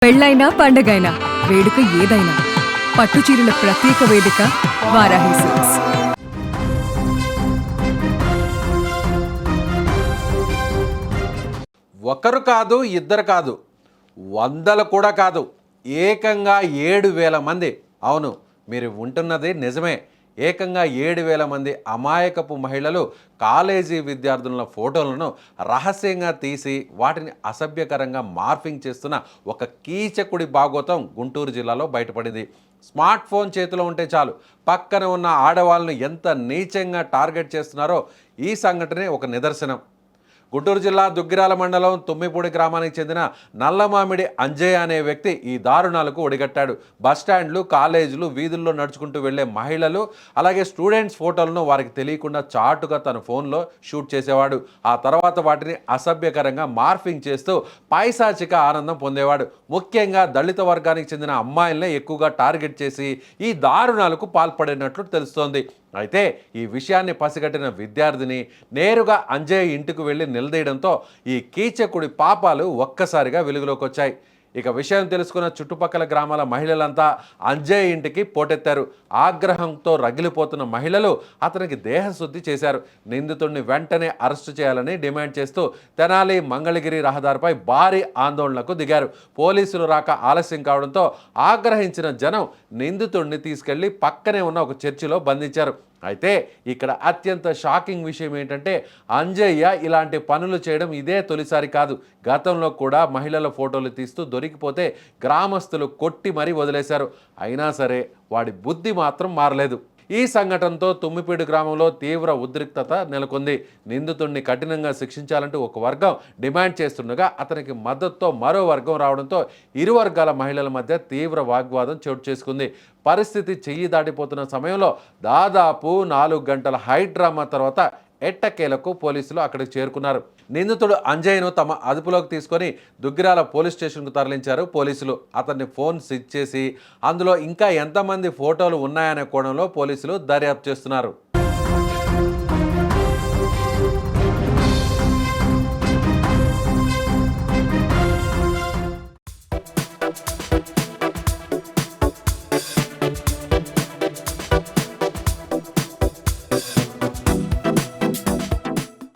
పెళ్ళైనా పండగైనా వేడుక ఏదైనా పట్టుచీరల ప్రత్యేక వేదిక వారాహి సిల్క్స్. ఒకరు కాదు, ఇద్దరు కాదు, వందలు కూడా కాదు, ఏకంగా 7,000 మంది. అవును, మీరు ఉంటున్నది నిజమే. ఏకంగా 7,000 మంది అమాయకపు మహిళలు కాలేజీ విద్యార్థుల ఫోటోలను రహస్యంగా తీసి వాటిని అసభ్యకరంగా మార్ఫింగ్ చేస్తున్న ఒక కీచకుడి భాగోతం గుంటూరు జిల్లాలో బయటపడింది. స్మార్ట్ ఫోన్ చేతిలో ఉంటే చాలు పక్కన ఉన్న ఆడవాళ్ళను ఎంత నీచంగా టార్గెట్ చేస్తున్నారో ఈ సంఘటనే ఒక నిదర్శనం. గుంటూరు జిల్లా దుగ్గిరాల మండలం తుమ్మిపూడి గ్రామానికి చెందిన నల్లమామిడి అంజయ్య అనే వ్యక్తి ఈ దారుణాలకు ఒడిగట్టాడు. బస్టాండ్లు, కాలేజీలు, వీధుల్లో నడుచుకుంటూ వెళ్లే మహిళలు అలాగే స్టూడెంట్స్ ఫోటోలను వారికి తెలియకుండా చాటుగా తన ఫోన్లో షూట్ చేసేవాడు. ఆ తర్వాత వాటిని అసభ్యకరంగా మార్ఫింగ్ చేస్తూ పైశాచిక ఆనందం పొందేవాడు. ముఖ్యంగా దళిత వర్గానికి చెందిన అమ్మాయిలనే ఎక్కువగా టార్గెట్ చేసి ఈ దారుణాలకు పాల్పడినట్లు తెలుస్తోంది. అయితే ఈ విషయాన్ని పసిగట్టిన విద్యార్థిని నేరుగా అంజయ్య ఇంటికి వెళ్ళి నిలదీయడంతో ఈ కీచకుడి పాపాలు ఒక్కసారిగా వెలుగులోకి వచ్చాయి. ఇక విషయం తెలుసుకున్న చుట్టుపక్కల గ్రామాల మహిళలంతా అంజయ్య ఇంటికి పోటెత్తారు. ఆగ్రహంతో రగిలిపోతున్న మహిళలు అతనికి దేహశుద్ధి చేశారు. నిందితుడిని వెంటనే అరెస్టు చేయాలని డిమాండ్ చేస్తూ తెనాలి మంగళగిరి రహదారిపై భారీ ఆందోళనకు దిగారు. పోలీసులు రాక ఆలస్యం కావడంతో ఆగ్రహించిన జనం నిందితుడిని తీసుకెళ్లి పక్కనే ఉన్న ఒక చర్చిలో బంధించారు. అయితే ఇక్కడ అత్యంత షాకింగ్ విషయం ఏంటంటే అంజయ్య ఇలాంటి పనులు చేయడం ఇదే తొలిసారి కాదు. గతంలో కూడా మహిళల ఫోటోలు తీస్తూ దొరికిపోతే గ్రామస్తులు కొట్టి మరీ వదిలేశారు. అయినా సరే వాడి బుద్ధి మాత్రం మారలేదు. ఈ సంఘటనతో తుమ్మిపేడు గ్రామంలో తీవ్ర ఉద్రిక్తత నెలకొంది. నిందితుడిని కఠినంగా శిక్షించాలంటూ ఒక వర్గం డిమాండ్ చేస్తుండగా అతనికి మద్దతుతో మరో వర్గం రావడంతో ఇరు వర్గాల మహిళల మధ్య తీవ్ర వాగ్వాదం చోటు చేసుకుంది. పరిస్థితి చెయ్యి దాటిపోతున్న సమయంలో దాదాపు 4 గంటల హై డ్రామా తర్వాత ఎట్టకేలకు పోలీసులు అక్కడికి చేరుకున్నారు. నిందితుడు అంజయ్యను తమ అదుపులోకి తీసుకొని దుగ్గిరాల పోలీస్ స్టేషన్కు తరలించారు పోలీసులు. అతన్ని ఫోన్ స్విచ్ చేసి అందులో ఇంకా ఎంతమంది ఫోటోలు ఉన్నాయనే కోణంలో పోలీసులు దర్యాప్తు చేస్తున్నారు.